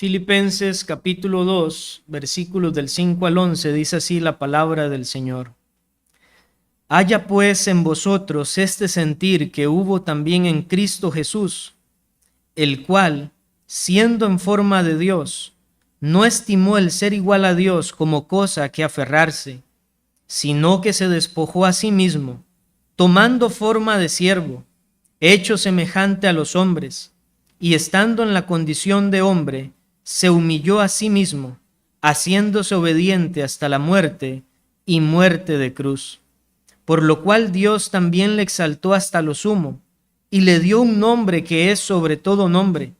Filipenses capítulo 2, versículos del 5 al 11, dice así la palabra del Señor. Haya pues en vosotros este sentir que hubo también en Cristo Jesús, el cual, siendo en forma de Dios, no estimó el ser igual a Dios como cosa que aferrarse, sino que se despojó a sí mismo, tomando forma de siervo, hecho semejante a los hombres, y estando en la condición de hombre, se humilló a sí mismo, haciéndose obediente hasta la muerte y muerte de cruz. Por lo cual Dios también le exaltó hasta lo sumo, y le dio un nombre que es sobre todo nombre,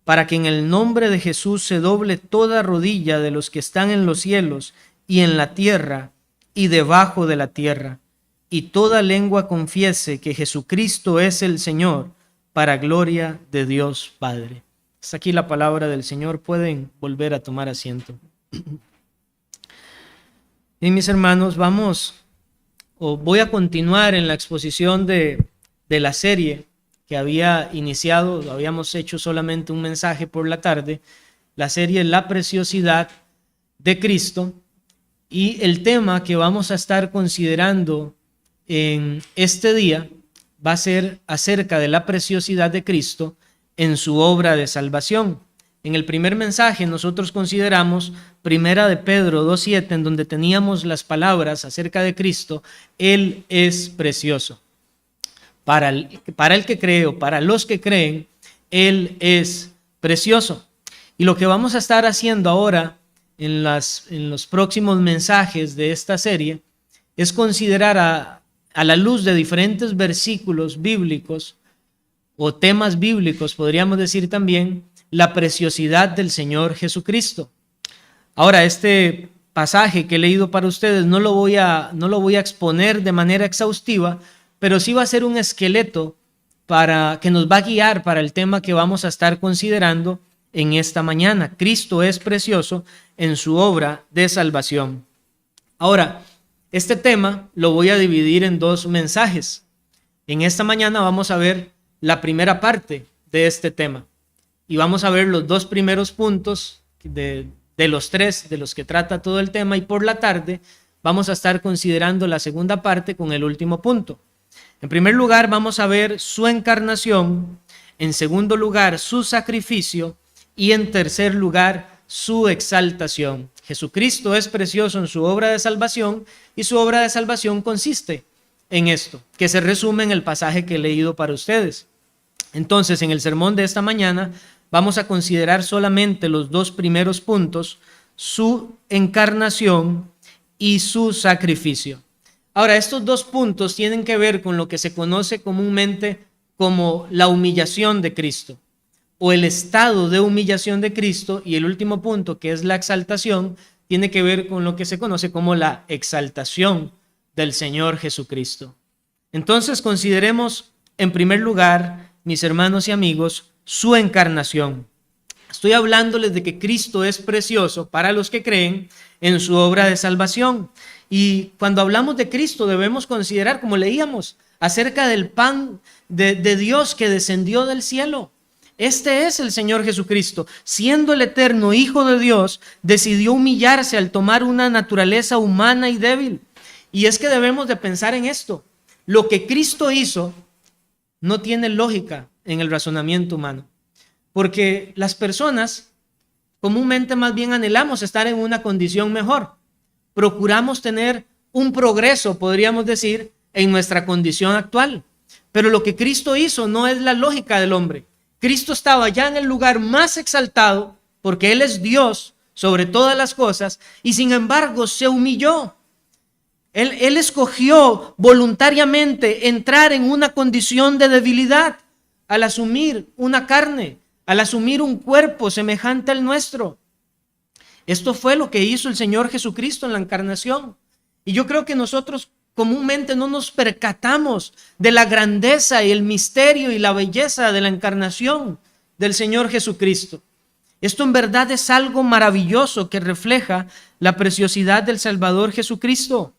para que en el nombre de Jesús se doble toda rodilla de los que están en los cielos y en la tierra y debajo de la tierra, y toda lengua confiese que Jesucristo es el Señor, para gloria de Dios Padre. Hasta aquí la palabra del Señor. Pueden volver a tomar asiento. Y mis hermanos, voy a continuar en la exposición de la serie que había iniciado. Habíamos hecho solamente un mensaje por la tarde, la serie La Preciosidad de Cristo, y el tema que vamos a estar considerando en este día va a ser acerca de la preciosidad de Cristo en su obra de salvación. En el primer mensaje nosotros consideramos Primera de Pedro 2:7, en donde teníamos las palabras acerca de Cristo: Él es precioso. Para el que cree o para los que creen, Él es precioso. Y lo que vamos a estar haciendo ahora en los próximos mensajes de esta serie es considerar a la luz de diferentes versículos bíblicos o temas bíblicos, podríamos decir también, la preciosidad del Señor Jesucristo. Ahora, este pasaje que he leído para ustedes no lo voy a exponer de manera exhaustiva, pero sí va a ser un esqueleto que nos va a guiar para el tema que vamos a estar considerando en esta mañana. Cristo es precioso en su obra de salvación. Ahora, este tema lo voy a dividir en dos mensajes. En esta mañana vamos a ver la primera parte de este tema y vamos a ver los dos primeros puntos de los tres de los que trata todo el tema, y por la tarde vamos a estar considerando la segunda parte con el último punto. En primer lugar vamos a ver su encarnación, en segundo lugar su sacrificio y en tercer lugar su exaltación. Jesucristo es precioso en su obra de salvación, y su obra de salvación consiste en esto, que se resume en el pasaje que he leído para ustedes. Entonces, en el sermón de esta mañana vamos a considerar solamente los dos primeros puntos: su encarnación y su sacrificio. Ahora, estos dos puntos tienen que ver con lo que se conoce comúnmente como la humillación de Cristo, o el estado de humillación de Cristo, y el último punto, que es la exaltación, tiene que ver con lo que se conoce como la exaltación del Señor Jesucristo. Entonces, consideremos en primer lugar, mis hermanos y amigos, su encarnación. Estoy hablándoles de que Cristo es precioso para los que creen en su obra de salvación. Y cuando hablamos de Cristo debemos considerar, como leíamos, acerca del pan de Dios que descendió del cielo. Este es el Señor Jesucristo. Siendo el eterno Hijo de Dios, decidió humillarse al tomar una naturaleza humana y débil. Y es que debemos de pensar en esto. Lo que Cristo hizo no tiene lógica en el razonamiento humano, porque las personas comúnmente más bien anhelamos estar en una condición mejor. Procuramos tener un progreso, podríamos decir, en nuestra condición actual. Pero lo que Cristo hizo no es la lógica del hombre. Cristo estaba ya en el lugar más exaltado, porque Él es Dios sobre todas las cosas, y sin embargo se humilló. Él escogió voluntariamente entrar en una condición de debilidad al asumir una carne, al asumir un cuerpo semejante al nuestro. Esto fue lo que hizo el Señor Jesucristo en la encarnación. Y yo creo que nosotros comúnmente no nos percatamos de la grandeza y el misterio y la belleza de la encarnación del Señor Jesucristo. Esto en verdad es algo maravilloso que refleja la preciosidad del Salvador Jesucristo.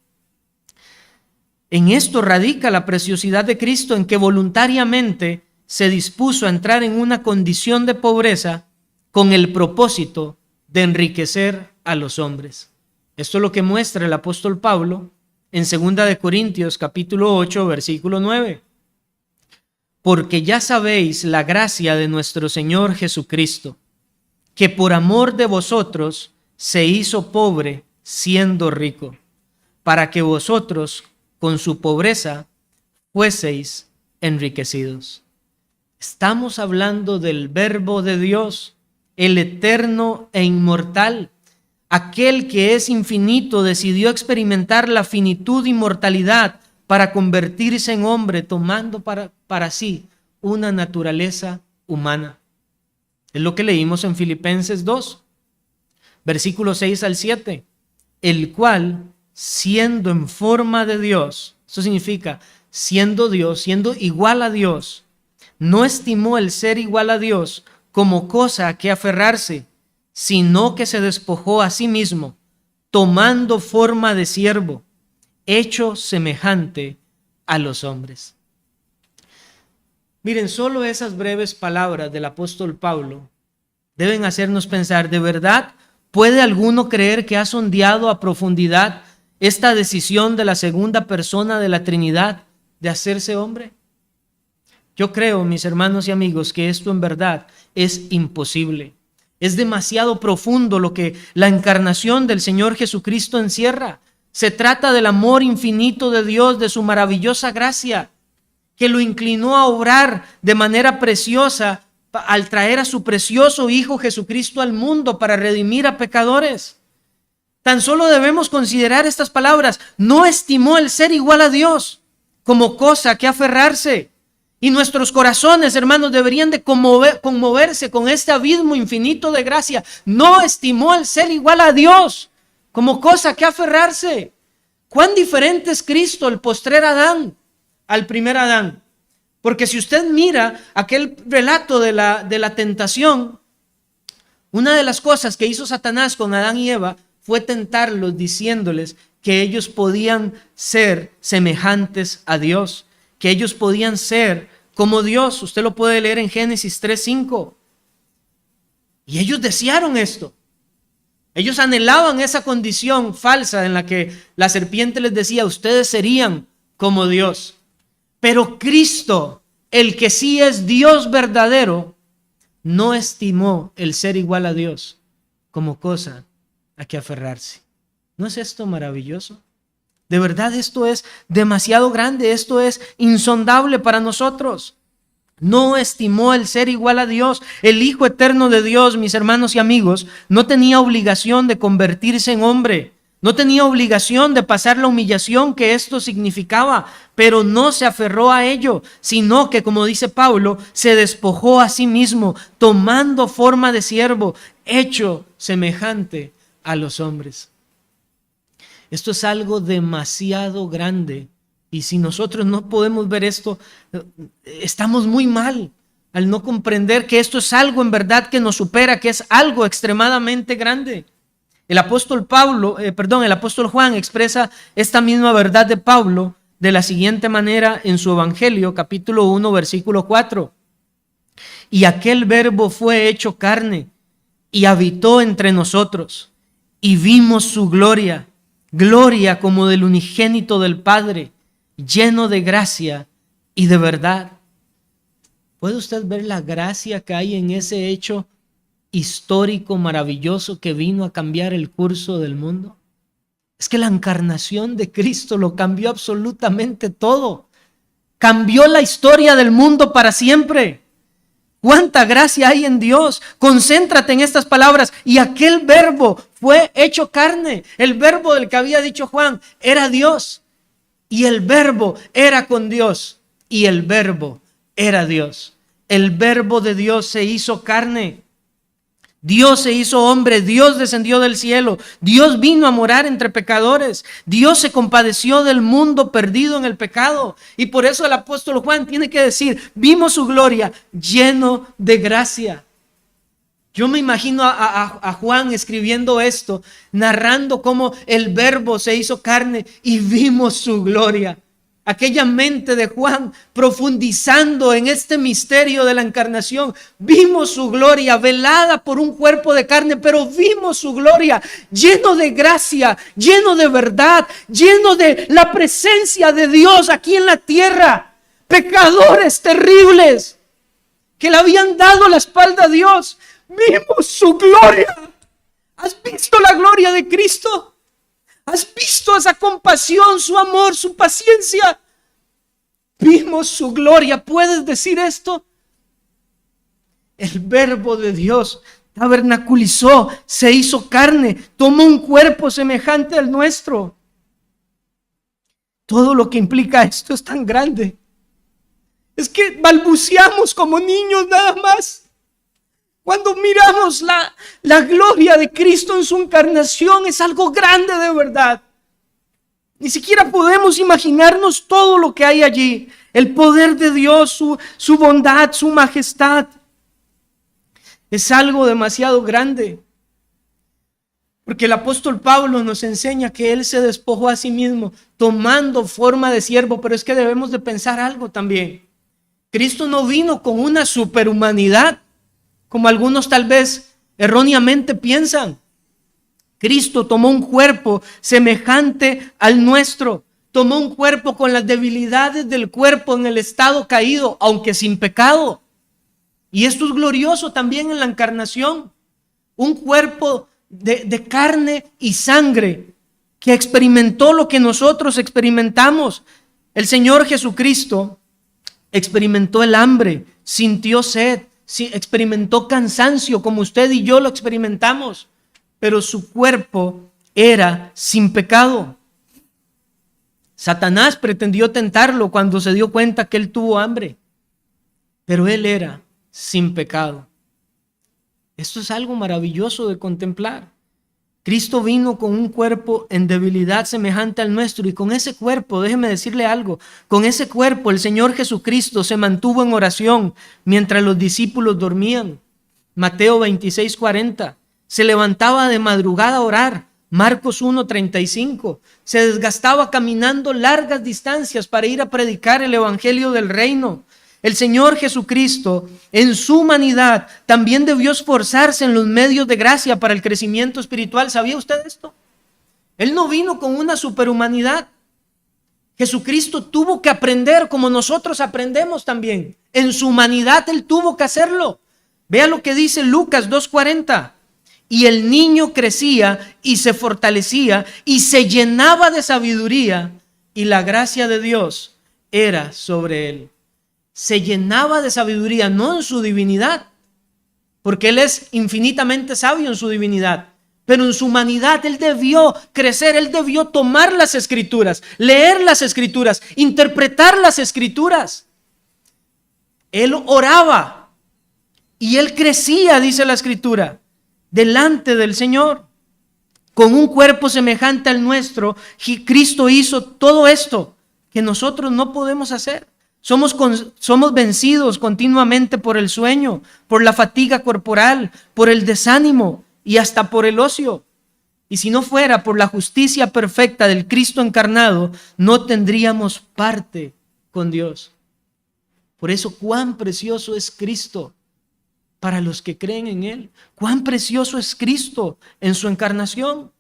En esto radica la preciosidad de Cristo, en que voluntariamente se dispuso a entrar en una condición de pobreza con el propósito de enriquecer a los hombres. Esto es lo que muestra el apóstol Pablo en 2 de Corintios capítulo 8, versículo 9. Porque ya sabéis la gracia de nuestro Señor Jesucristo, que por amor de vosotros se hizo pobre siendo rico, para que vosotros con su pobreza fueseis enriquecidos. Estamos hablando del Verbo de Dios, el eterno e inmortal. Aquel que es infinito decidió experimentar la finitud y mortalidad para convertirse en hombre, tomando para sí una naturaleza humana. Es lo que leímos en Filipenses 2, versículos 6 al 7. El cual, siendo en forma de Dios, eso significa siendo Dios, siendo igual a Dios, no estimó el ser igual a Dios como cosa a que aferrarse, sino que se despojó a sí mismo, tomando forma de siervo, hecho semejante a los hombres. Miren, solo esas breves palabras del apóstol Pablo deben hacernos pensar, ¿de verdad puede alguno creer que ha sondeado a profundidad esta decisión de la segunda persona de la Trinidad de hacerse hombre? Yo creo, mis hermanos y amigos, que esto en verdad es imposible. Es demasiado profundo lo que la encarnación del Señor Jesucristo encierra. Se trata del amor infinito de Dios, de su maravillosa gracia, que lo inclinó a obrar de manera preciosa al traer a su precioso Hijo Jesucristo al mundo para redimir a pecadores. Tan solo debemos considerar estas palabras: no estimó el ser igual a Dios como cosa a que aferrarse. Y nuestros corazones, hermanos, deberían de conmoverse con este abismo infinito de gracia. No estimó el ser igual a Dios como cosa a que aferrarse. ¿Cuán diferente es Cristo, el postrer Adán, al primer Adán? Porque si usted mira aquel relato de la tentación, una de las cosas que hizo Satanás con Adán y Eva fue tentarlos diciéndoles que ellos podían ser semejantes a Dios, que ellos podían ser como Dios. Usted lo puede leer en Génesis 3:5. Y ellos desearon esto. Ellos anhelaban esa condición falsa en la que la serpiente les decía: ustedes serían como Dios. Pero Cristo, el que sí es Dios verdadero, no estimó el ser igual a Dios como cosa a que aferrarse. ¿No es esto maravilloso? De verdad, esto es demasiado grande, esto es insondable para nosotros. No estimó el ser igual a Dios. El Hijo eterno de Dios, mis hermanos y amigos, no tenía obligación de convertirse en hombre. No tenía obligación de pasar la humillación que esto significaba, pero no se aferró a ello, sino que, como dice Pablo, se despojó a sí mismo, tomando forma de siervo, hecho semejante a los hombres. Esto es algo demasiado grande, y si nosotros no podemos ver esto, estamos muy mal al no comprender que esto es algo en verdad que nos supera, que es algo extremadamente grande. El apóstol Juan expresa esta misma verdad de Pablo de la siguiente manera en su Evangelio, capítulo 1, versículo 4. Y aquel Verbo fue hecho carne y habitó entre nosotros, y vimos su gloria, gloria como del unigénito del Padre, lleno de gracia y de verdad. ¿Puede usted ver la gracia que hay en ese hecho histórico, maravilloso, que vino a cambiar el curso del mundo? Es que la encarnación de Cristo lo cambió absolutamente todo. Cambió la historia del mundo para siempre. ¡Cuánta gracia hay en Dios! Concéntrate en estas palabras. Y aquel Verbo fue hecho carne. El Verbo del que había dicho Juan era Dios. Y el Verbo era con Dios. Y el Verbo era Dios. El Verbo de Dios se hizo carne. Dios se hizo hombre, Dios descendió del cielo, Dios vino a morar entre pecadores, Dios se compadeció del mundo perdido en el pecado. Y por eso el apóstol Juan tiene que decir: vimos su gloria, lleno de gracia. Yo me imagino a Juan escribiendo esto, narrando cómo el Verbo se hizo carne y vimos su gloria. aquella mente de Juan profundizando en este misterio de la encarnación. Vimos su gloria velada por un cuerpo de carne, pero vimos su gloria lleno de gracia, lleno de verdad, lleno de la presencia de Dios aquí en la tierra. Pecadores terribles que le habían dado la espalda a Dios. Vimos su gloria. ¿Has visto la gloria de Cristo? ¿Has visto esa compasión, su amor, su paciencia? Vimos su gloria. ¿Puedes decir esto? El Verbo de Dios tabernaculizó, se hizo carne, tomó un cuerpo semejante al nuestro. Todo lo que implica esto es tan grande. Es que balbuceamos como niños nada más. Cuando miramos la gloria de Cristo en su encarnación, es algo grande de verdad. Ni siquiera podemos imaginarnos todo lo que hay allí. El poder de Dios, su bondad, su majestad. Es algo demasiado grande. Porque el apóstol Pablo nos enseña que él se despojó a sí mismo, tomando forma de siervo. Pero es que debemos de pensar algo también. Cristo no vino con una superhumanidad, como algunos tal vez erróneamente piensan. Cristo tomó un cuerpo semejante al nuestro. Tomó un cuerpo con las debilidades del cuerpo en el estado caído, aunque sin pecado. Y esto es glorioso también en la encarnación. Un cuerpo de carne y sangre que experimentó lo que nosotros experimentamos. El Señor Jesucristo experimentó el hambre, sintió sed, experimentó cansancio como usted y yo lo experimentamos, pero su cuerpo era sin pecado. Satanás pretendió tentarlo cuando se dio cuenta que él tuvo hambre, pero él era sin pecado. Esto es algo maravilloso de contemplar. Cristo vino con un cuerpo en debilidad semejante al nuestro, y con ese cuerpo, déjeme decirle algo, con ese cuerpo el Señor Jesucristo se mantuvo en oración mientras los discípulos dormían. Mateo 26:40. Se levantaba de madrugada a orar. Marcos 1:35. Se desgastaba caminando largas distancias para ir a predicar el evangelio del reino. El Señor Jesucristo, en su humanidad, también debió esforzarse en los medios de gracia para el crecimiento espiritual. ¿Sabía usted esto? Él no vino con una superhumanidad. Jesucristo tuvo que aprender como nosotros aprendemos también. En su humanidad Él tuvo que hacerlo. Vea lo que dice Lucas 2:40. Y el niño crecía y se fortalecía y se llenaba de sabiduría, y la gracia de Dios era sobre él. Se llenaba de sabiduría, no en su divinidad, porque Él es infinitamente sabio en su divinidad, pero en su humanidad Él debió crecer, Él debió tomar las Escrituras, leer las Escrituras, interpretar las Escrituras. Él oraba y Él crecía, dice la Escritura, delante del Señor. Con un cuerpo semejante al nuestro, Cristo hizo todo esto que nosotros no podemos hacer. Somos vencidos continuamente por el sueño, por la fatiga corporal, por el desánimo y hasta por el ocio. Y si no fuera por la justicia perfecta del Cristo encarnado, no tendríamos parte con Dios. Por eso, cuán precioso es Cristo para los que creen en Él. Cuán precioso es Cristo en su encarnación.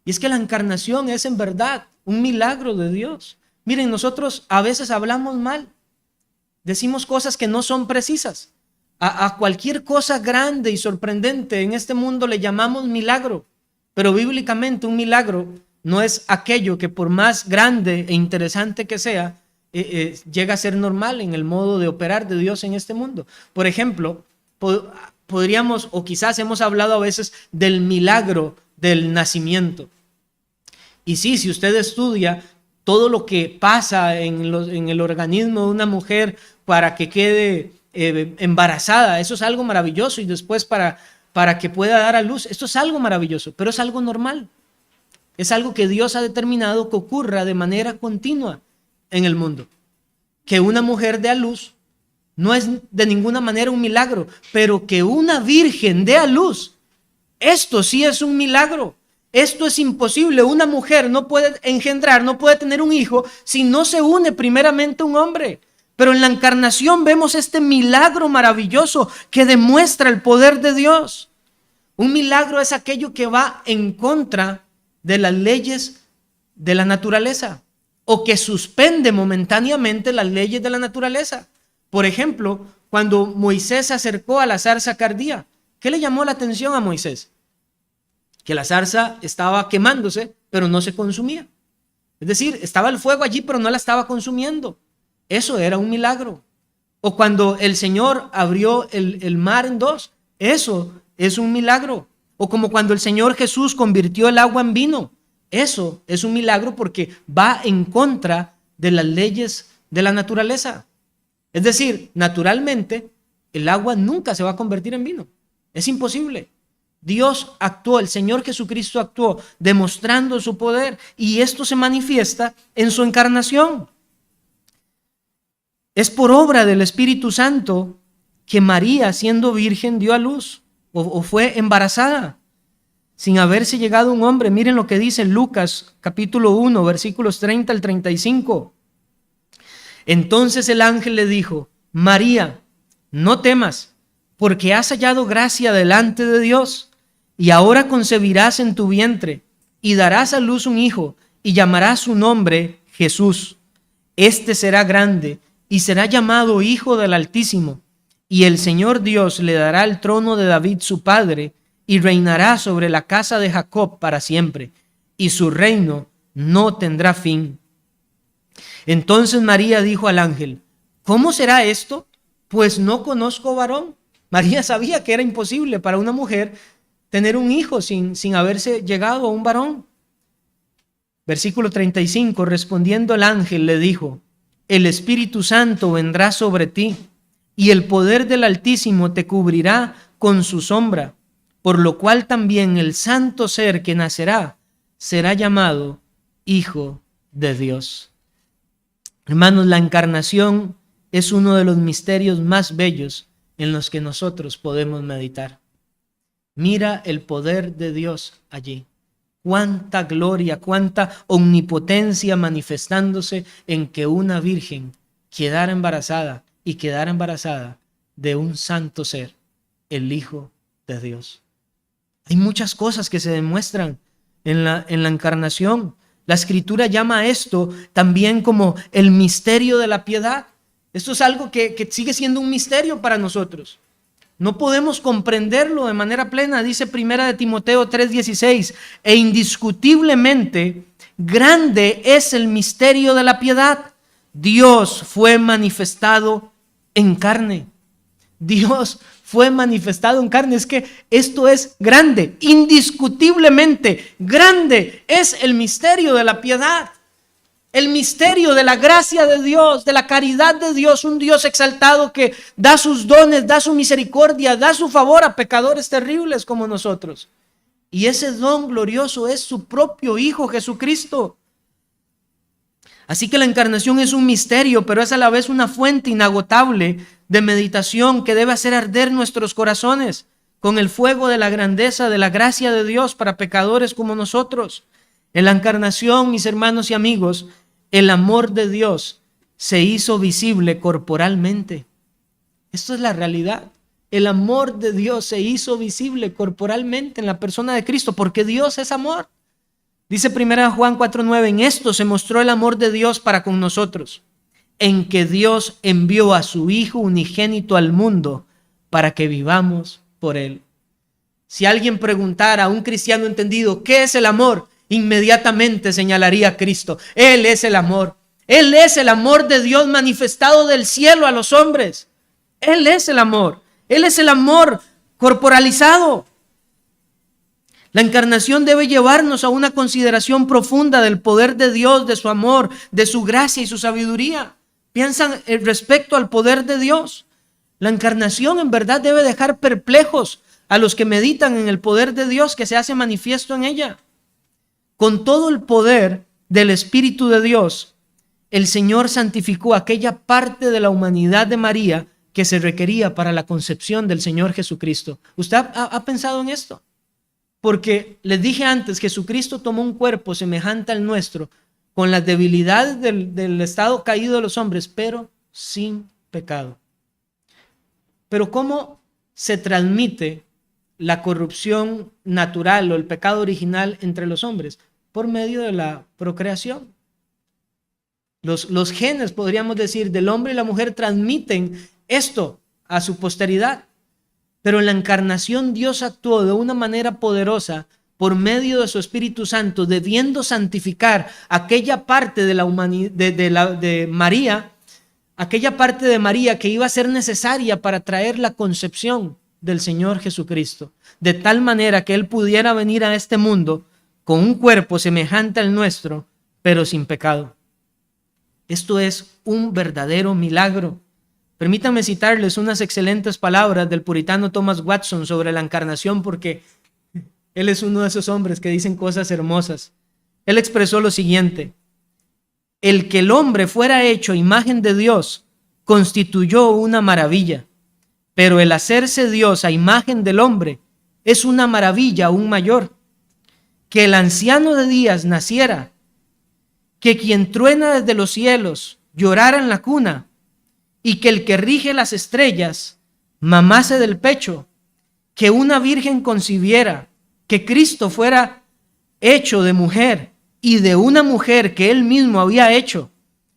Y es que la encarnación es en verdad un milagro de Dios. Miren, nosotros a veces hablamos mal, decimos cosas que no son precisas. A cualquier cosa grande y sorprendente en este mundo le llamamos milagro, pero bíblicamente un milagro no es aquello que por más grande e interesante que sea, llega a ser normal en el modo de operar de Dios en este mundo. Por ejemplo, podríamos, o quizás hemos hablado a veces del milagro del nacimiento. Y sí, si usted estudia todo lo que pasa en el organismo de una mujer para que quede embarazada, eso es algo maravilloso, y después para que pueda dar a luz, esto es algo maravilloso, pero es algo normal. Es algo que Dios ha determinado que ocurra de manera continua en el mundo. Que una mujer dé a luz no es de ninguna manera un milagro, pero que una virgen dé a luz, esto sí es un milagro. Esto es imposible. Una mujer no puede engendrar, no puede tener un hijo si no se une primeramente a un hombre. Pero en la encarnación vemos este milagro maravilloso que demuestra el poder de Dios. Un milagro es aquello que va en contra de las leyes de la naturaleza o que suspende momentáneamente las leyes de la naturaleza. Por ejemplo, cuando Moisés se acercó a la zarza cardía, ¿qué le llamó la atención a Moisés? Que la zarza estaba quemándose, pero no se consumía. Es decir, estaba el fuego allí, pero no la estaba consumiendo. Eso era un milagro. O cuando el Señor abrió el mar en dos, eso es un milagro. O como cuando el Señor Jesús convirtió el agua en vino, eso es un milagro porque va en contra de las leyes de la naturaleza. Es decir, naturalmente, el agua nunca se va a convertir en vino. Es imposible. Dios actuó, el Señor Jesucristo actuó, demostrando su poder, y esto se manifiesta en su encarnación. Es por obra del Espíritu Santo que María, siendo virgen, dio a luz o fue embarazada sin haberse llegado un hombre. Miren lo que dice Lucas capítulo 1, versículos 30 al 35. Entonces el ángel le dijo: María, no temas, porque has hallado gracia delante de Dios, y ahora concebirás en tu vientre, y darás a luz un hijo, y llamarás su nombre Jesús. Este será grande, y será llamado Hijo del Altísimo, y el Señor Dios le dará el trono de David su padre, y reinará sobre la casa de Jacob para siempre, y su reino no tendrá fin. Entonces María dijo al ángel: ¿cómo será esto? Pues no conozco varón. María sabía que era imposible para una mujer tener un hijo sin haberse llegado a un varón. Versículo 35, respondiendo el ángel le dijo: el Espíritu Santo vendrá sobre ti, y el poder del Altísimo te cubrirá con su sombra, por lo cual también el santo ser que nacerá será llamado Hijo de Dios. Hermanos, la encarnación es uno de los misterios más bellos en los que nosotros podemos meditar. Mira el poder de Dios allí. Cuánta gloria, cuánta omnipotencia manifestándose en que una virgen quedara embarazada y quedara embarazada de un santo ser, el Hijo de Dios. Hay muchas cosas que se demuestran en la encarnación. La Escritura llama a esto también como el misterio de la piedad. Esto es algo que sigue siendo un misterio para nosotros. No podemos comprenderlo de manera plena. Dice 1 Timoteo 3:16, e indiscutiblemente grande es el misterio de la piedad. Dios fue manifestado en carne. Dios fue manifestado en carne. Es que esto es grande, indiscutiblemente grande es el misterio de la piedad. El misterio de la gracia de Dios, de la caridad de Dios, un Dios exaltado que da sus dones, da su misericordia, da su favor a pecadores terribles como nosotros. Y ese don glorioso es su propio Hijo Jesucristo. Así que la encarnación es un misterio, pero es a la vez una fuente inagotable de meditación que debe hacer arder nuestros corazones con el fuego de la grandeza, de la gracia de Dios para pecadores como nosotros. En la encarnación, mis hermanos y amigos, el amor de Dios se hizo visible corporalmente. Esto es la realidad. El amor de Dios se hizo visible corporalmente en la persona de Cristo, porque Dios es amor. Dice 1 Juan 4:9, en esto se mostró el amor de Dios para con nosotros, en que Dios envió a su Hijo unigénito al mundo para que vivamos por él. Si alguien preguntara a un cristiano entendido, ¿qué es el amor?, inmediatamente señalaría a Cristo. Él es el amor. Él es el amor de Dios manifestado del cielo a los hombres. Él es el amor. Él es el amor corporalizado. La encarnación debe llevarnos a una consideración profunda del poder de Dios, de su amor, de su gracia y su sabiduría. Piensan respecto al poder de Dios. La encarnación en verdad debe dejar perplejos a los que meditan en el poder de Dios que se hace manifiesto en ella. Con todo el poder del Espíritu de Dios, el Señor santificó aquella parte de la humanidad de María que se requería para la concepción del Señor Jesucristo. ¿Usted ha pensado en esto? Porque les dije antes, Jesucristo tomó un cuerpo semejante al nuestro, con las debilidades del estado caído de los hombres, pero sin pecado. Pero ¿cómo se transmite la corrupción natural o el pecado original entre los hombres? Por medio de la procreación. Los genes, podríamos decir, del hombre y la mujer transmiten esto a su posteridad. Pero en la encarnación Dios actuó de una manera poderosa por medio de su Espíritu Santo, debiendo santificar aquella parte de la humanidad, de María, aquella parte de María que iba a ser necesaria para traer la concepción del Señor Jesucristo, de tal manera que Él pudiera venir a este mundo con un cuerpo semejante al nuestro, pero sin pecado. Esto es un verdadero milagro. Permítanme citarles unas excelentes palabras del puritano Thomas Watson sobre la encarnación, porque él es uno de esos hombres que dicen cosas hermosas. Él expresó lo siguiente: el que el hombre fuera hecho imagen de Dios constituyó una maravilla, pero el hacerse Dios a imagen del hombre es una maravilla aún mayor. Que el anciano de días naciera, que quien truena desde los cielos llorara en la cuna, y que el que rige las estrellas mamase del pecho, que una virgen concibiera, que Cristo fuera hecho de mujer y de una mujer que él mismo había hecho,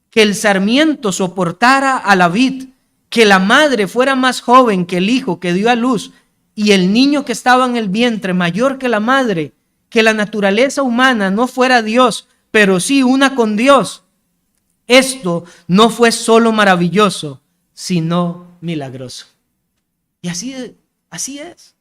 que el sarmiento soportara a la vid, que la madre fuera más joven que el hijo que dio a luz, y el niño que estaba en el vientre mayor que la madre, que la naturaleza humana no fuera Dios, pero sí una con Dios. Esto no fue solo maravilloso, sino milagroso. Y así es.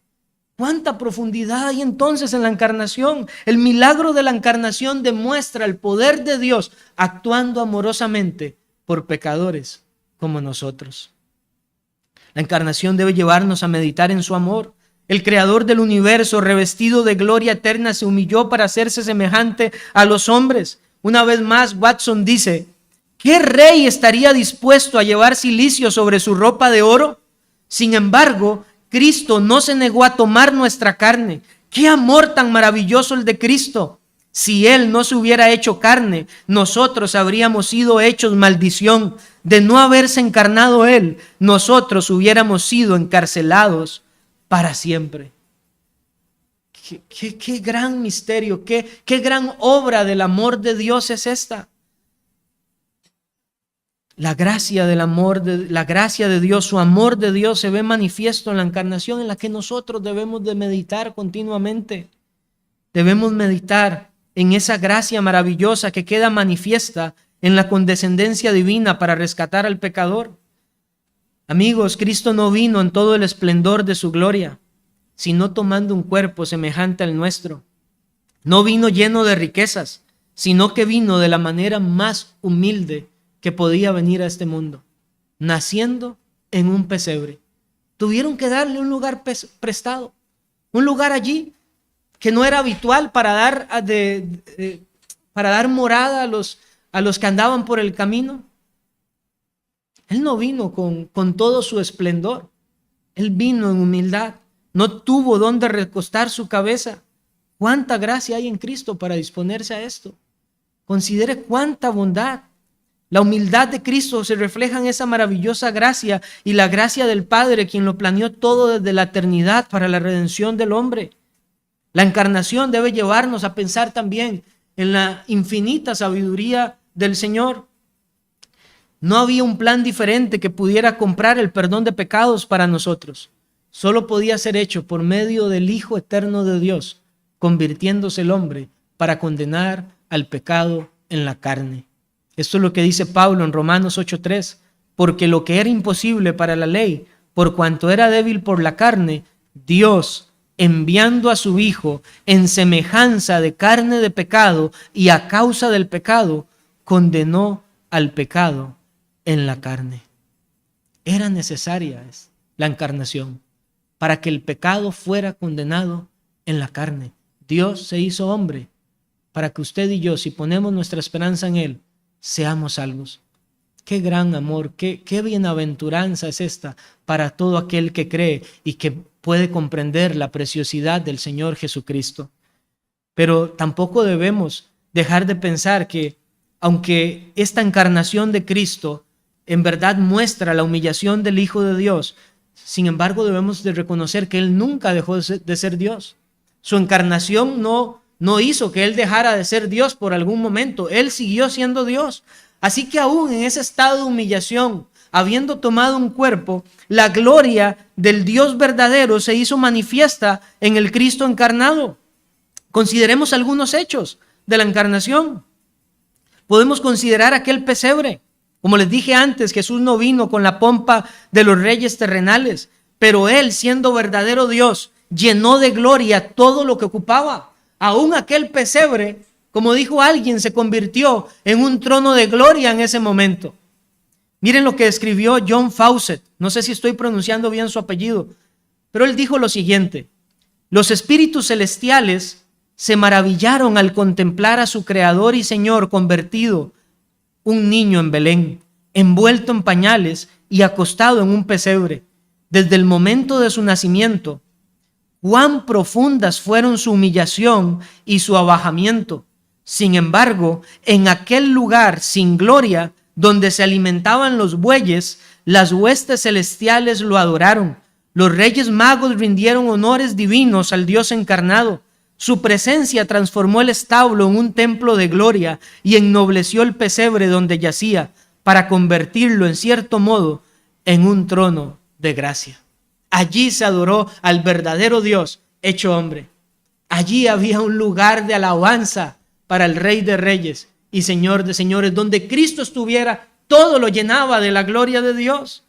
¿Cuánta profundidad hay entonces en la encarnación? El milagro de la encarnación demuestra el poder de Dios actuando amorosamente por pecadores como nosotros. La encarnación debe llevarnos a meditar en su amor. El creador del universo, revestido de gloria eterna, se humilló para hacerse semejante a los hombres. Una vez más, Watson dice: ¿qué rey estaría dispuesto a llevar cilicio sobre su ropa de oro? Sin embargo, Cristo no se negó a tomar nuestra carne. ¡Qué amor tan maravilloso el de Cristo! Si Él no se hubiera hecho carne, nosotros habríamos sido hechos maldición. De no haberse encarnado Él, nosotros hubiéramos sido encarcelados para siempre. Qué gran misterio, qué gran obra del amor de Dios es esta. La gracia del amor, la gracia de Dios, su amor de Dios se ve manifiesto en la encarnación, en la que nosotros debemos de meditar continuamente. Debemos meditar en esa gracia maravillosa que queda manifiesta en la condescendencia divina para rescatar al pecador. Amigos, Cristo no vino en todo el esplendor de su gloria, sino tomando un cuerpo semejante al nuestro. No vino lleno de riquezas, sino que vino de la manera más humilde que podía venir a este mundo, naciendo en un pesebre. Tuvieron que darle un lugar prestado, un lugar allí que no era habitual para dar morada a los que andaban por el camino. Él no vino con todo su esplendor, Él vino en humildad, no tuvo dónde recostar su cabeza. Cuánta gracia hay en Cristo para disponerse a esto. Considere cuánta bondad. La humildad de Cristo se refleja en esa maravillosa gracia y la gracia del Padre, quien lo planeó todo desde la eternidad para la redención del hombre. La encarnación debe llevarnos a pensar también en la infinita sabiduría del Señor. No había un plan diferente que pudiera comprar el perdón de pecados para nosotros. Solo podía ser hecho por medio del Hijo eterno de Dios, convirtiéndose el hombre para condenar al pecado en la carne. Esto es lo que dice Pablo en Romanos 8:3, porque lo que era imposible para la ley, por cuanto era débil por la carne, Dios, enviando a su Hijo en semejanza de carne de pecado y a causa del pecado, condenó al pecado en la carne. Era necesaria la encarnación para que el pecado fuera condenado en la carne. Dios se hizo hombre para que usted y yo, si ponemos nuestra esperanza en Él, seamos salvos. Qué gran amor, qué bienaventuranza es esta para todo aquel que cree y que puede comprender la preciosidad del Señor Jesucristo. Pero tampoco debemos dejar de pensar que aunque esta encarnación de Cristo en verdad muestra la humillación del Hijo de Dios, sin embargo debemos de reconocer que Él nunca dejó de ser Dios. Su encarnación no hizo que Él dejara de ser Dios por algún momento. Él siguió siendo Dios. Así que aún en ese estado de humillación, habiendo tomado un cuerpo, la gloria del Dios verdadero se hizo manifiesta en el Cristo encarnado. Consideremos algunos hechos de la encarnación. Podemos considerar aquel pesebre. Como les dije antes, Jesús no vino con la pompa de los reyes terrenales, pero Él, siendo verdadero Dios, llenó de gloria todo lo que ocupaba. Aún aquel pesebre, como dijo alguien, se convirtió en un trono de gloria en ese momento. Miren lo que escribió John Fawcett. No sé si estoy pronunciando bien su apellido, pero él dijo lo siguiente: los espíritus celestiales se maravillaron al contemplar a su Creador y Señor convertido, un niño en Belén, envuelto en pañales y acostado en un pesebre. Desde el momento de su nacimiento, cuán profundas fueron su humillación y su abajamiento. Sin embargo, en aquel lugar sin gloria, donde se alimentaban los bueyes, las huestes celestiales lo adoraron. Los reyes magos rindieron honores divinos al Dios encarnado. Su presencia transformó el establo en un templo de gloria y ennobleció el pesebre donde yacía, para convertirlo en cierto modo en un trono de gracia. Allí se adoró al verdadero Dios hecho hombre. Allí había un lugar de alabanza para el Rey de Reyes y Señor de Señores. Donde Cristo estuviera, todo lo llenaba de la gloria de Dios.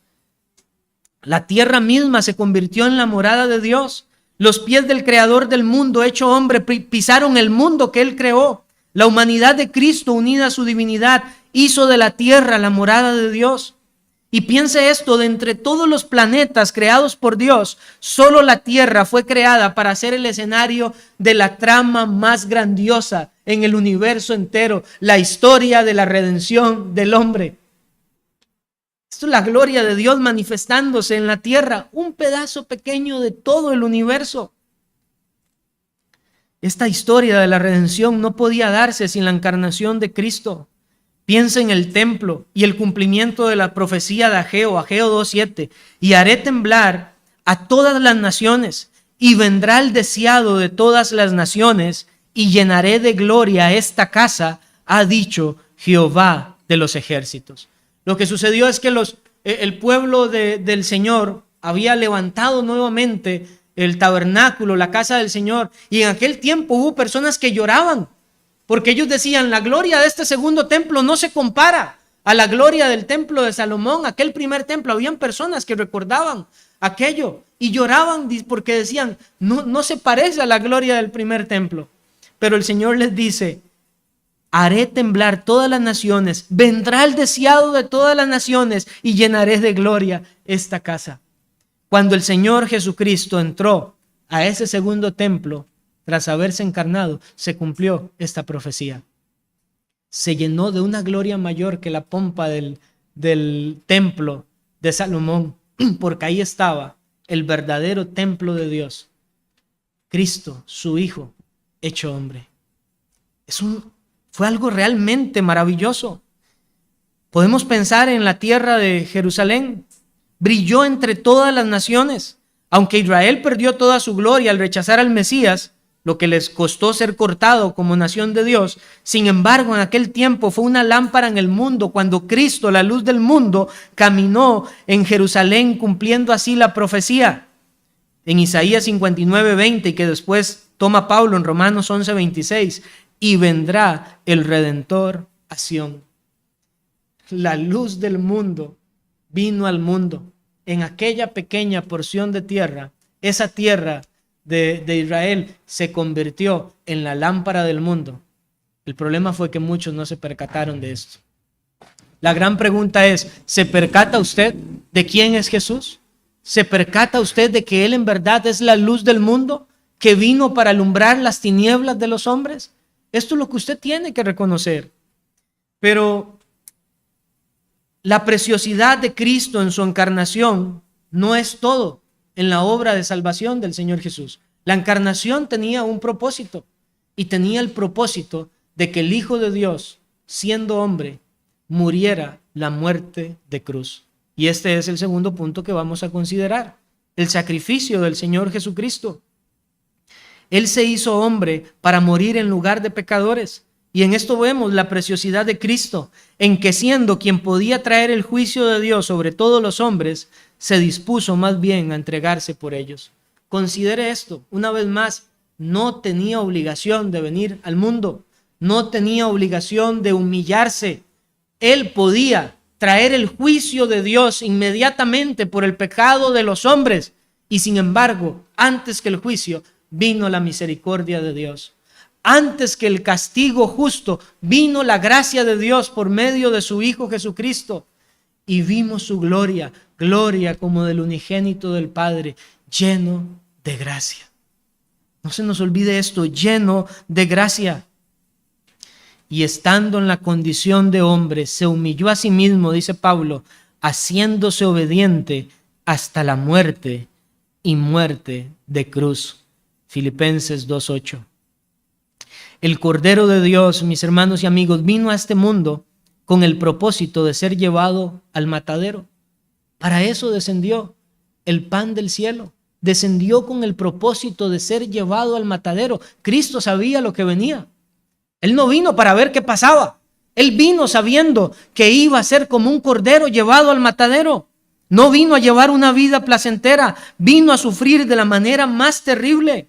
La tierra misma se convirtió en la morada de Dios. Los pies del Creador del mundo hecho hombre pisaron el mundo que Él creó. La humanidad de Cristo, unida a su divinidad, hizo de la tierra la morada de Dios. Y piense esto: de entre todos los planetas creados por Dios, solo la tierra fue creada para ser el escenario de la trama más grandiosa en el universo entero, la historia de la redención del hombre. Esto es la gloria de Dios manifestándose en la tierra, un pedazo pequeño de todo el universo. Esta historia de la redención no podía darse sin la encarnación de Cristo. Piensa en el templo y el cumplimiento de la profecía de Ageo 2:7. Y haré temblar a todas las naciones, y vendrá el deseado de todas las naciones, y llenaré de gloria esta casa, ha dicho Jehová de los ejércitos. Lo que sucedió es que el pueblo del Señor había levantado nuevamente el tabernáculo, la casa del Señor, y en aquel tiempo hubo personas que lloraban, porque ellos decían: la gloria de este segundo templo no se compara a la gloria del templo de Salomón, aquel primer templo. Habían personas que recordaban aquello y lloraban porque decían: no se parece a la gloria del primer templo. Pero el Señor les dice: haré temblar todas las naciones, vendrá el deseado de todas las naciones y llenaré de gloria esta casa. Cuando el Señor Jesucristo entró a ese segundo templo, tras haberse encarnado, se cumplió esta profecía. Se llenó de una gloria mayor que la pompa del templo de Salomón, porque ahí estaba el verdadero templo de Dios, Cristo, su Hijo, hecho hombre. Fue algo realmente maravilloso. Podemos pensar en la tierra de Jerusalén. Brilló entre todas las naciones. Aunque Israel perdió toda su gloria al rechazar al Mesías, lo que les costó ser cortado como nación de Dios, sin embargo, en aquel tiempo fue una lámpara en el mundo cuando Cristo, la luz del mundo, caminó en Jerusalén, cumpliendo así la profecía en Isaías 59:20, y que después toma Pablo en Romanos 11:26. Y vendrá el Redentor a Sión. La luz del mundo vino al mundo en aquella pequeña porción de tierra. Esa tierra de Israel se convirtió en la lámpara del mundo. El problema fue que muchos no se percataron de esto. La gran pregunta es: ¿se percata usted de quién es Jesús? ¿Se percata usted de que Él en verdad es la luz del mundo, que vino para alumbrar las tinieblas de los hombres? Esto es lo que usted tiene que reconocer. Pero la preciosidad de Cristo en su encarnación no es todo en la obra de salvación del Señor Jesús. La encarnación tenía un propósito, y tenía el propósito de que el Hijo de Dios, siendo hombre, muriera la muerte de cruz. Y este es el segundo punto que vamos a considerar: el sacrificio del Señor Jesucristo. Él se hizo hombre para morir en lugar de pecadores. Y en esto vemos la preciosidad de Cristo, en que siendo quien podía traer el juicio de Dios sobre todos los hombres, se dispuso más bien a entregarse por ellos. Considere esto, una vez más, no tenía obligación de venir al mundo, no tenía obligación de humillarse. Él podía traer el juicio de Dios inmediatamente por el pecado de los hombres, y sin embargo, antes que el juicio, vino la misericordia de Dios. Antes que el castigo justo, vino la gracia de Dios por medio de su Hijo Jesucristo, y vimos su gloria, gloria como del unigénito del Padre, lleno de gracia. No se nos olvide esto, lleno de gracia. Y estando en la condición de hombre, se humilló a sí mismo, dice Pablo, haciéndose obediente hasta la muerte, y muerte de cruz. Filipenses 2:8. El Cordero de Dios, mis hermanos y amigos, vino a este mundo con el propósito de ser llevado al matadero. Para eso descendió el pan del cielo. Descendió con el propósito de ser llevado al matadero. Cristo sabía lo que venía. Él no vino para ver qué pasaba. Él vino sabiendo que iba a ser como un cordero llevado al matadero. No vino a llevar una vida placentera, vino a sufrir de la manera más terrible.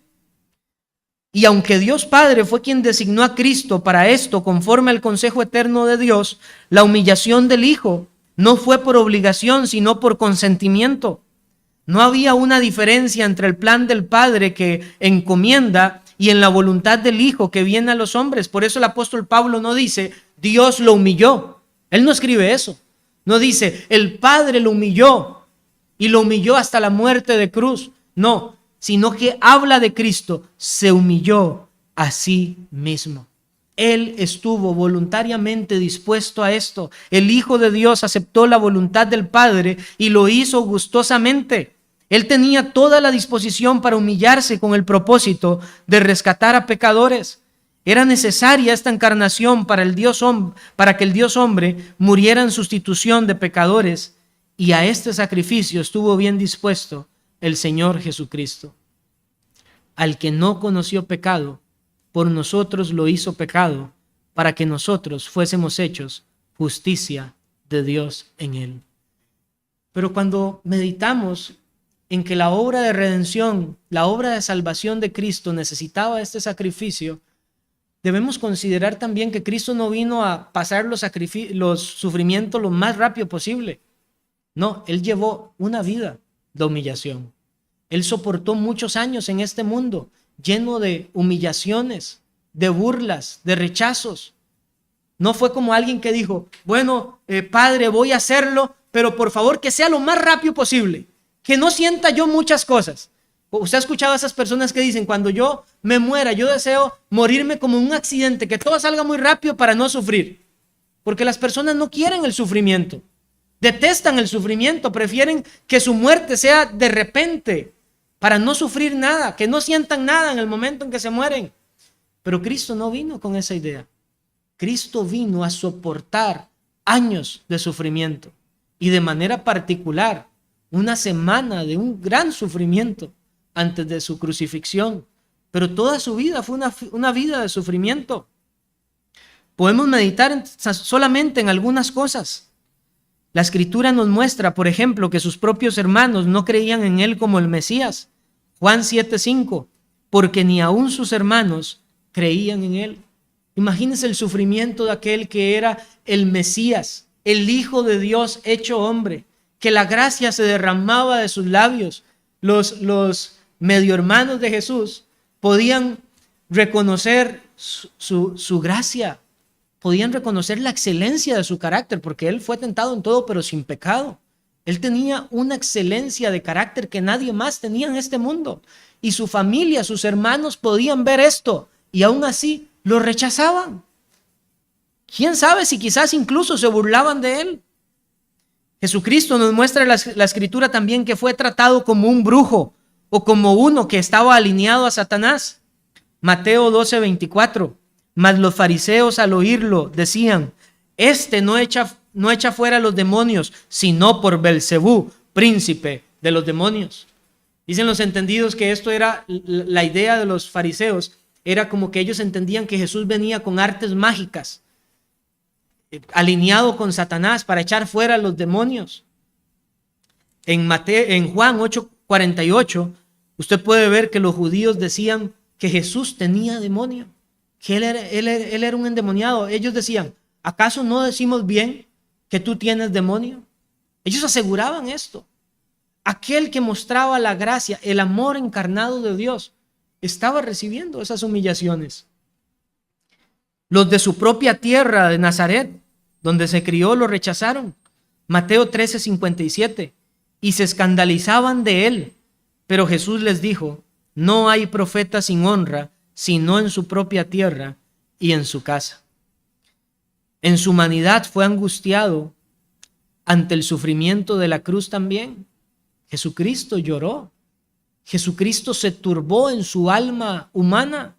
Y aunque Dios Padre fue quien designó a Cristo para esto conforme al consejo eterno de Dios, la humillación del Hijo no fue por obligación, sino por consentimiento. No había una diferencia entre el plan del Padre que encomienda y en la voluntad del Hijo que viene a los hombres. Por eso el apóstol Pablo no dice, Dios lo humilló. Él no escribe eso. No dice, el Padre lo humilló y lo humilló hasta la muerte de cruz. No, sino que habla de Cristo, se humilló a sí mismo. Él estuvo voluntariamente dispuesto a esto. El Hijo de Dios aceptó la voluntad del Padre y lo hizo gustosamente. Él tenía toda la disposición para humillarse con el propósito de rescatar a pecadores. Era necesaria esta encarnación para que el Dios hombre muriera en sustitución de pecadores, y a este sacrificio estuvo bien dispuesto el Señor Jesucristo. Al que no conoció pecado, por nosotros lo hizo pecado, para que nosotros fuésemos hechos justicia de Dios en él. Pero cuando meditamos en que la obra de redención, la obra de salvación de Cristo necesitaba este sacrificio, debemos considerar también que Cristo no vino a pasar los sufrimientos lo más rápido posible. No, Él llevó una vida de humillación. Él soportó muchos años en este mundo lleno de humillaciones, de burlas, de rechazos. No fue como alguien que dijo, bueno, Padre, voy a hacerlo, pero por favor que sea lo más rápido posible, que no sienta yo muchas cosas. Usted ha escuchado a esas personas que dicen, cuando yo me muera, yo deseo morirme como un accidente, que todo salga muy rápido para no sufrir. Porque las personas no quieren el sufrimiento, detestan el sufrimiento, prefieren que su muerte sea de repente, para no sufrir nada, que no sientan nada en el momento en que se mueren. Pero Cristo no vino con esa idea. Cristo vino a soportar años de sufrimiento y de manera particular una semana de un gran sufrimiento antes de su crucifixión. Pero toda su vida fue una vida de sufrimiento. Podemos meditar solamente en algunas cosas. La Escritura nos muestra, por ejemplo, que sus propios hermanos no creían en él como el Mesías. Juan 7:5, porque ni aun sus hermanos creían en él. Imagínense el sufrimiento de aquel que era el Mesías, el Hijo de Dios hecho hombre, que la gracia se derramaba de sus labios. Los medio hermanos de Jesús podían reconocer su gracia, podían reconocer la excelencia de su carácter, porque él fue tentado en todo, pero sin pecado. Él tenía una excelencia de carácter que nadie más tenía en este mundo. Y su familia, sus hermanos podían ver esto y aún así lo rechazaban. ¿Quién sabe si quizás incluso se burlaban de él? Jesucristo nos muestra la Escritura también que fue tratado como un brujo o como uno que estaba alineado a Satanás. Mateo 12:24. Mas los fariseos al oírlo decían: este no echa fuera los demonios, sino por Belcebú, príncipe de los demonios. Dicen los entendidos que esto era la idea de los fariseos, era como que ellos entendían que Jesús venía con artes mágicas, alineado con Satanás para echar fuera a los demonios. En Juan 8:48, usted puede ver que los judíos decían que Jesús tenía demonio, que él era un endemoniado. Ellos decían: ¿acaso no decimos bien que tú tienes demonio? Ellos aseguraban esto. Aquel que mostraba la gracia, el amor encarnado de Dios, estaba recibiendo esas humillaciones. Los de su propia tierra de Nazaret, donde se crió, lo rechazaron. Mateo 13:57. Y se escandalizaban de él. Pero Jesús les dijo: no hay profeta sin honra, sino en su propia tierra y en su casa. En su humanidad fue angustiado ante el sufrimiento de la cruz también. Jesucristo lloró. Jesucristo se turbó en su alma humana.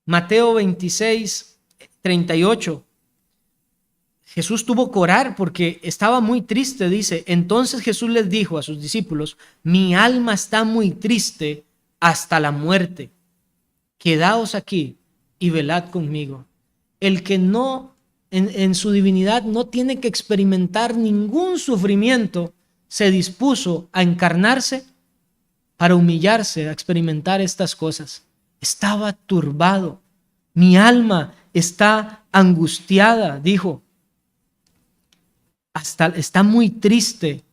Mateo 26:38. Jesús tuvo que orar porque estaba muy triste, dice. Entonces Jesús les dijo a sus discípulos: mi alma está muy triste hasta la muerte. Quedaos aquí y velad conmigo. El que no, en su divinidad, no tiene que experimentar ningún sufrimiento, se dispuso a encarnarse para humillarse, a experimentar estas cosas. Estaba turbado. Mi alma está angustiada, dijo. Está muy triste.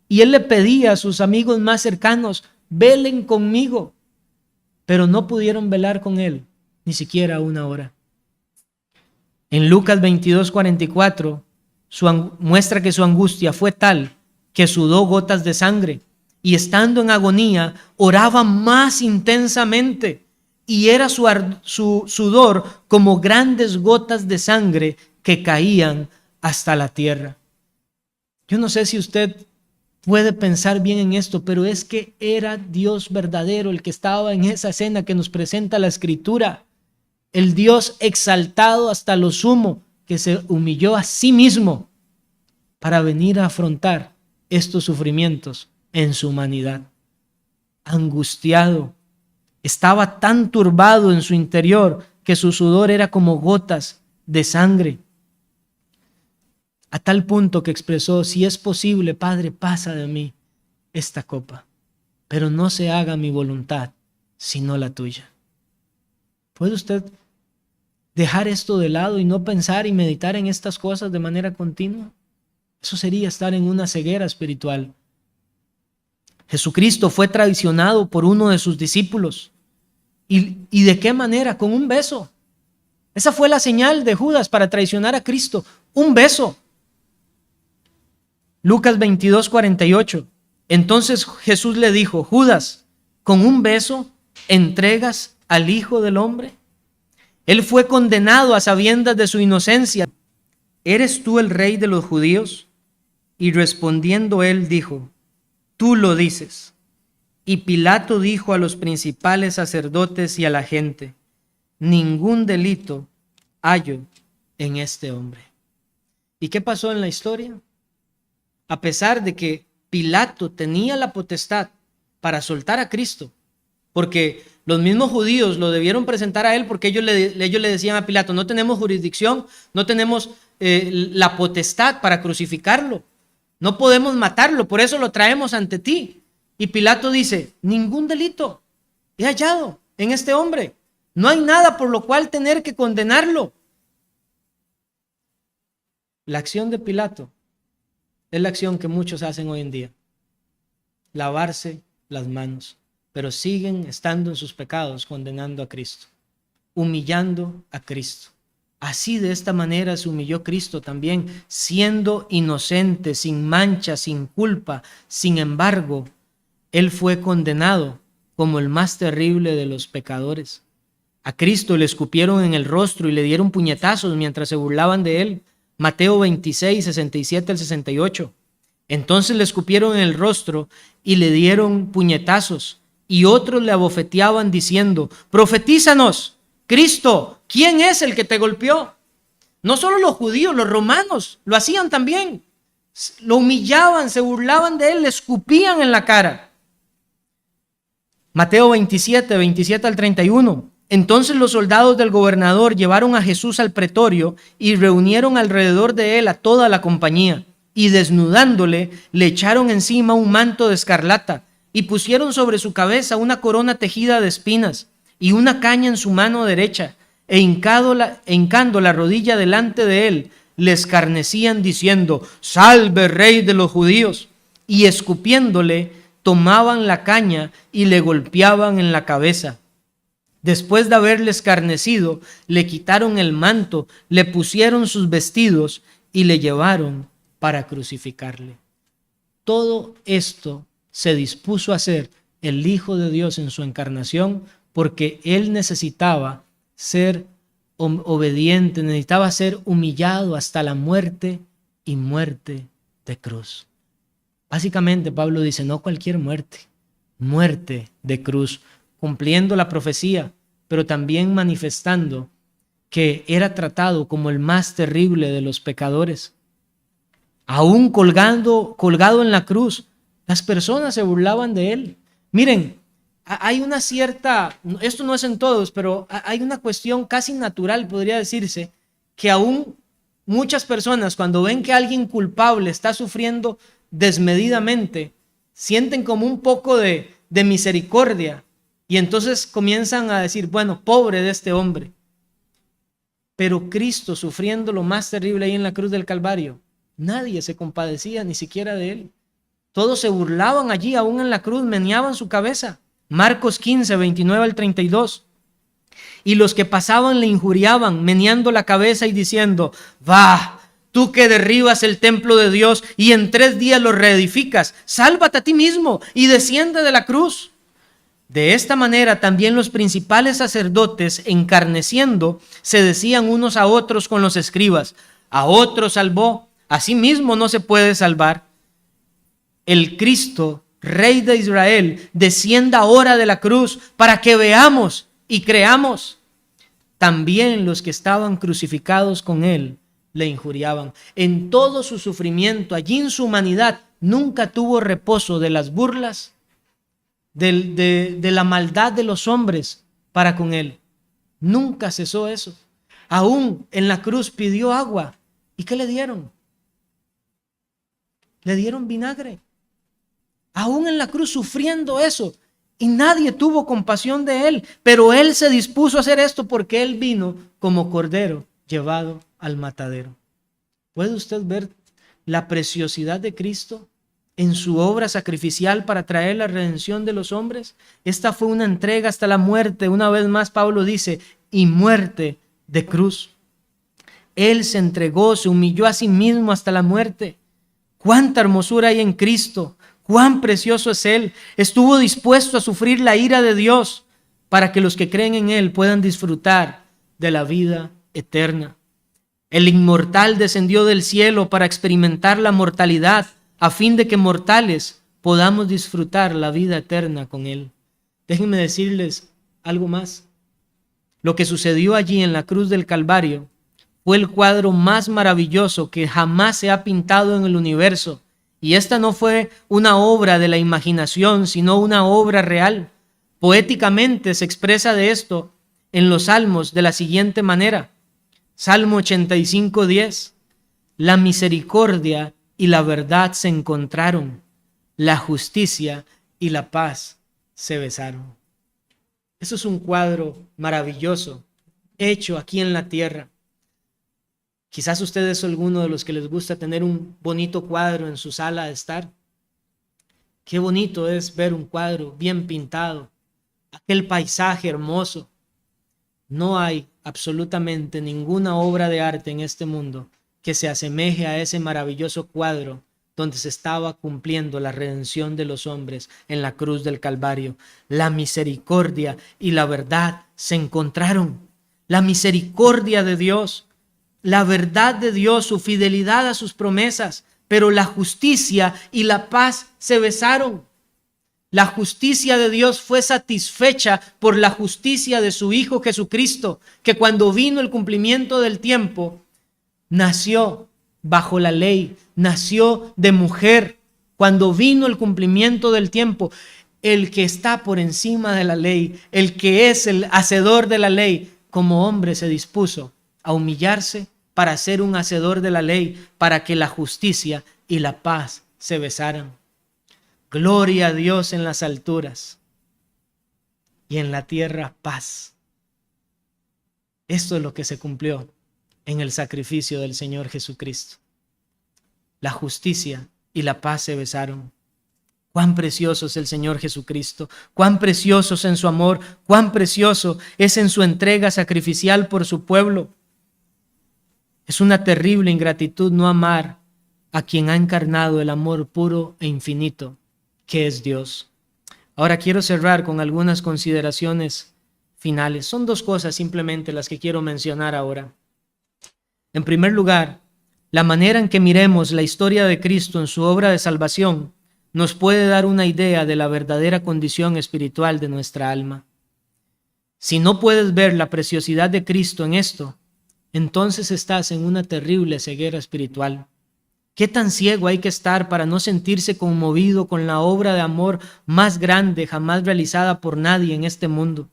Y él le pedía a sus amigos más cercanos: velen conmigo. Pero no pudieron velar con él, ni siquiera una hora. En Lucas 22:44 muestra que su angustia fue tal que sudó gotas de sangre, y estando en agonía oraba más intensamente, y era su sudor como grandes gotas de sangre que caían hasta la tierra. Yo no sé si usted puede pensar bien en esto, pero es que era Dios verdadero el que estaba en esa escena que nos presenta la Escritura. El Dios exaltado hasta lo sumo, que se humilló a sí mismo para venir a afrontar estos sufrimientos en su humanidad. Angustiado, estaba tan turbado en su interior que su sudor era como gotas de sangre. A tal punto que expresó: si es posible, Padre, pasa de mí esta copa, pero no se haga mi voluntad, sino la tuya. ¿Puede usted dejar esto de lado y no pensar y meditar en estas cosas de manera continua? Eso sería estar en una ceguera espiritual. Jesucristo fue traicionado por uno de sus discípulos. ¿Y de qué manera? Con un beso. Esa fue la señal de Judas para traicionar a Cristo. Un beso. Lucas 22:48. Entonces Jesús le dijo: Judas, ¿con un beso entregas al Hijo del Hombre? Él fue condenado a sabiendas de su inocencia. ¿Eres tú el rey de los judíos? Y respondiendo él dijo: tú lo dices. Y Pilato dijo a los principales sacerdotes y a la gente: ningún delito hallo en este hombre. ¿Y qué pasó en la historia? A pesar de que Pilato tenía la potestad para soltar a Cristo, porque los mismos judíos lo debieron presentar a él, porque ellos le decían a Pilato: no tenemos jurisdicción, no tenemos la potestad para crucificarlo, no podemos matarlo, por eso lo traemos ante ti. Y Pilato dice: ningún delito he hallado en este hombre, no hay nada por lo cual tener que condenarlo. La acción de Pilato es la acción que muchos hacen hoy en día: lavarse las manos, pero siguen estando en sus pecados, condenando a Cristo, humillando a Cristo. Así, de esta manera se humilló Cristo también, siendo inocente, sin mancha, sin culpa. Sin embargo, Él fue condenado como el más terrible de los pecadores. A Cristo le escupieron en el rostro y le dieron puñetazos mientras se burlaban de Él. Mateo 26, 67 al 68. Entonces le escupieron en el rostro y le dieron puñetazos, y otros le abofeteaban diciendo: profetízanos, Cristo, ¿quién es el que te golpeó? No solo los judíos, los romanos lo hacían también. Lo humillaban, se burlaban de él, le escupían en la cara. Mateo 27, 27 al 31. Entonces los soldados del gobernador llevaron a Jesús al pretorio y reunieron alrededor de él a toda la compañía. Y desnudándole, le echaron encima un manto de escarlata y pusieron sobre su cabeza una corona tejida de espinas y una caña en su mano derecha, e hincando la rodilla delante de él, le escarnecían diciendo: salve, rey de los judíos. Y escupiéndole, tomaban la caña y le golpeaban en la cabeza. Después de haberle escarnecido, le quitaron el manto, le pusieron sus vestidos y le llevaron para crucificarle. Todo esto se dispuso a hacer el Hijo de Dios en su encarnación, porque él necesitaba ser obediente, necesitaba ser humillado hasta la muerte, y muerte de cruz. Básicamente Pablo dice: no cualquier muerte, muerte de cruz, cumpliendo la profecía, pero también manifestando que era tratado como el más terrible de los pecadores. Aún colgado en la cruz, las personas se burlaban de él. Miren, hay una cierta, esto no es en todos, pero hay una cuestión casi natural, podría decirse, que aún muchas personas, cuando ven que alguien culpable está sufriendo desmedidamente, sienten como un poco de misericordia, y entonces comienzan a decir: bueno, pobre de este hombre. Pero Cristo, sufriendo lo más terrible ahí en la cruz del Calvario, nadie se compadecía ni siquiera de él. Todos se burlaban allí, aún en la cruz, meneaban su cabeza. Marcos 15, 29 al 32. Y los que pasaban le injuriaban, meneando la cabeza y diciendo: va, tú que derribas el templo de Dios y en 3 días lo reedificas, sálvate a ti mismo y desciende de la cruz. De esta manera también los principales sacerdotes, encarneciendo, se decían unos a otros con los escribas: a otro salvó, a sí mismo no se puede salvar. El Cristo, Rey de Israel, descienda ahora de la cruz para que veamos y creamos. También los que estaban crucificados con él le injuriaban. En todo su sufrimiento, allí en su humanidad, nunca tuvo reposo de las burlas, de la maldad de los hombres para con él. Nunca cesó eso. Aún en la cruz pidió agua. ¿Y qué le dieron? Le dieron vinagre. Aún en la cruz sufriendo eso. Y nadie tuvo compasión de él. Pero él se dispuso a hacer esto porque él vino como cordero llevado al matadero. ¿Puede usted ver la preciosidad de Cristo en su obra sacrificial para traer la redención de los hombres? Esta fue una entrega hasta la muerte. Una vez más Pablo dice: y muerte de cruz. Él se entregó, se humilló a sí mismo hasta la muerte. Cuánta hermosura hay en Cristo, cuán precioso es Él. Estuvo dispuesto a sufrir la ira de Dios para que los que creen en Él puedan disfrutar de la vida eterna. El inmortal descendió del cielo para experimentar la mortalidad, a fin de que mortales podamos disfrutar la vida eterna con Él. Déjenme decirles algo más. Lo que sucedió allí en la cruz del Calvario fue el cuadro más maravilloso que jamás se ha pintado en el universo. Y esta no fue una obra de la imaginación, sino una obra real. Poéticamente se expresa de esto en los Salmos de la siguiente manera. Salmo 85, 10. La misericordia y la verdad se encontraron, la justicia y la paz se besaron. Eso es un cuadro maravilloso, hecho aquí en la tierra. Quizás usted es alguno de los que les gusta tener un bonito cuadro en su sala de estar. Qué bonito es ver un cuadro bien pintado, aquel paisaje hermoso. No hay absolutamente ninguna obra de arte en este mundo que se asemeje a ese maravilloso cuadro donde se estaba cumpliendo la redención de los hombres en la cruz del Calvario. La misericordia y la verdad se encontraron. La misericordia de Dios, la verdad de Dios, su fidelidad a sus promesas, pero la justicia y la paz se besaron. La justicia de Dios fue satisfecha por la justicia de su Hijo Jesucristo, que cuando vino el cumplimiento del tiempo, nació bajo la ley, nació de mujer. Cuando vino el cumplimiento del tiempo, el que está por encima de la ley, el que es el hacedor de la ley, como hombre se dispuso a humillarse para ser un hacedor de la ley, para que la justicia y la paz se besaran. Gloria a Dios en las alturas y en la tierra paz. Esto es lo que se cumplió en el sacrificio del Señor Jesucristo. La justicia y la paz se besaron. Cuán precioso es el Señor Jesucristo, cuán precioso es en su amor, cuán precioso es en su entrega sacrificial por su pueblo. Es una terrible ingratitud no amar a quien ha encarnado el amor puro e infinito, que es Dios. Ahora quiero cerrar con algunas consideraciones finales. Son dos cosas simplemente las que quiero mencionar ahora. En primer lugar, la manera en que miremos la historia de Cristo en su obra de salvación nos puede dar una idea de la verdadera condición espiritual de nuestra alma. Si no puedes ver la preciosidad de Cristo en esto, entonces estás en una terrible ceguera espiritual. ¿Qué tan ciego hay que estar para no sentirse conmovido con la obra de amor más grande jamás realizada por nadie en este mundo?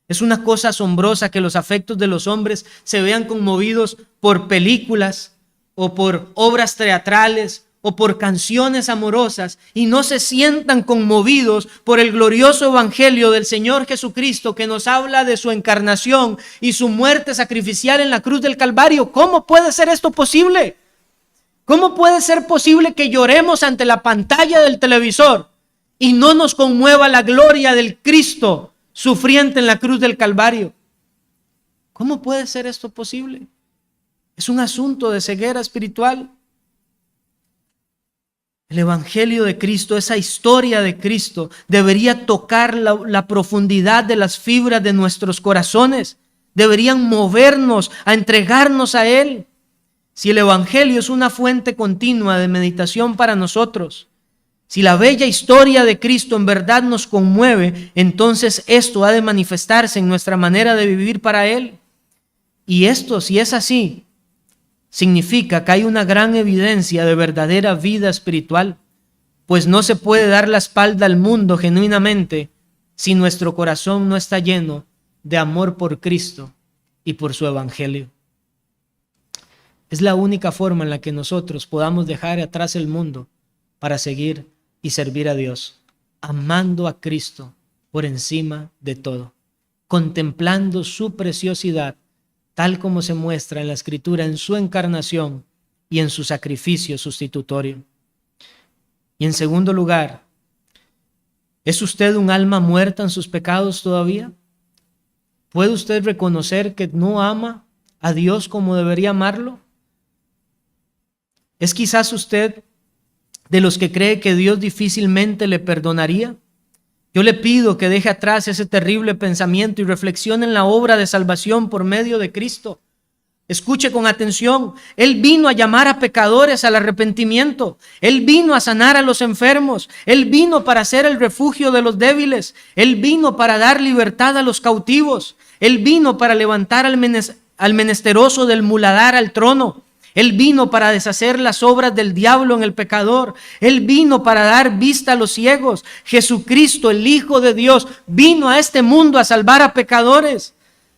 Es una cosa asombrosa que los afectos de los hombres se vean conmovidos por películas o por obras teatrales o por canciones amorosas y no se sientan conmovidos por el glorioso evangelio del Señor Jesucristo, que nos habla de su encarnación y su muerte sacrificial en la cruz del Calvario. ¿Cómo puede ser esto posible? ¿Cómo puede ser posible que lloremos ante la pantalla del televisor y no nos conmueva la gloria del Cristo sufriente en la cruz del Calvario? ¿Cómo puede ser esto posible? Es un asunto de ceguera espiritual. El evangelio de Cristo, esa historia de Cristo, debería tocar la profundidad de las fibras de nuestros corazones. Deberían movernos a entregarnos a Él. Si el evangelio es una fuente continua de meditación para nosotros, si la bella historia de Cristo en verdad nos conmueve, entonces esto ha de manifestarse en nuestra manera de vivir para Él. Y esto, si es así, significa que hay una gran evidencia de verdadera vida espiritual, pues no se puede dar la espalda al mundo genuinamente si nuestro corazón no está lleno de amor por Cristo y por su evangelio. Es la única forma en la que nosotros podamos dejar atrás el mundo para seguir y servir a Dios, amando a Cristo por encima de todo, contemplando su preciosidad, tal como se muestra en la Escritura, en su encarnación y en su sacrificio sustitutorio. Y en segundo lugar, ¿es usted un alma muerta en sus pecados todavía? ¿Puede usted reconocer que no ama a Dios como debería amarlo? ¿Es quizás usted de los que cree que Dios difícilmente le perdonaría? Yo le pido que deje atrás ese terrible pensamiento y reflexione en la obra de salvación por medio de Cristo. Escuche con atención. Él vino a llamar a pecadores al arrepentimiento. Él vino a sanar a los enfermos. Él vino para ser el refugio de los débiles. Él vino para dar libertad a los cautivos. Él vino para levantar al menesteroso del muladar al trono. Él vino para deshacer las obras del diablo en el pecador. Él vino para dar vista a los ciegos. Jesucristo, el Hijo de Dios, vino a este mundo a salvar a pecadores.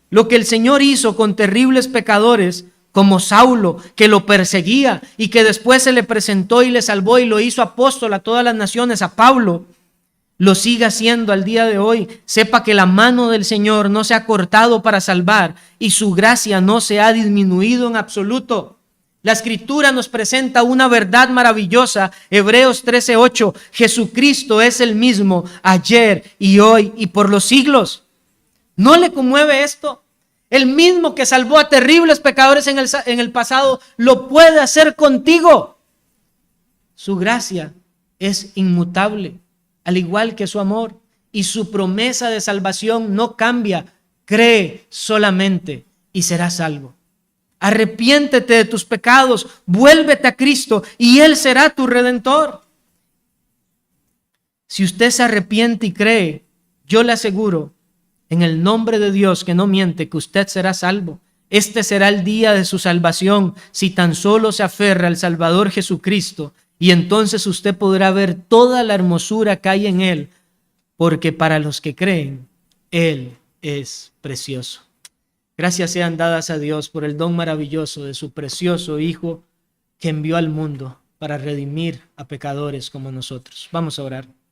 Lo que el Señor hizo con terribles pecadores como Saulo, que lo perseguía y que después se le presentó y le salvó y lo hizo apóstol a todas las naciones, a Pablo, lo sigue haciendo al día de hoy. Sepa que la mano del Señor no se ha cortado para salvar y su gracia no se ha disminuido en absoluto. La Escritura nos presenta una verdad maravillosa. Hebreos 13:8. Jesucristo es el mismo ayer y hoy y por los siglos. ¿No le conmueve esto? El mismo que salvó a terribles pecadores en el pasado lo puede hacer contigo. Su gracia es inmutable, al igual que su amor, y su promesa de salvación no cambia. Cree solamente y serás salvo. Arrepiéntete de tus pecados, vuélvete a Cristo y Él será tu redentor. Si usted se arrepiente y cree, yo le aseguro, en el nombre de Dios que no miente, que usted será salvo. Este será el día de su salvación si tan solo se aferra al Salvador Jesucristo, y entonces usted podrá ver toda la hermosura que hay en Él, porque para los que creen, Él es precioso. Gracias sean dadas a Dios por el don maravilloso de su precioso Hijo que envió al mundo para redimir a pecadores como nosotros. Vamos a orar.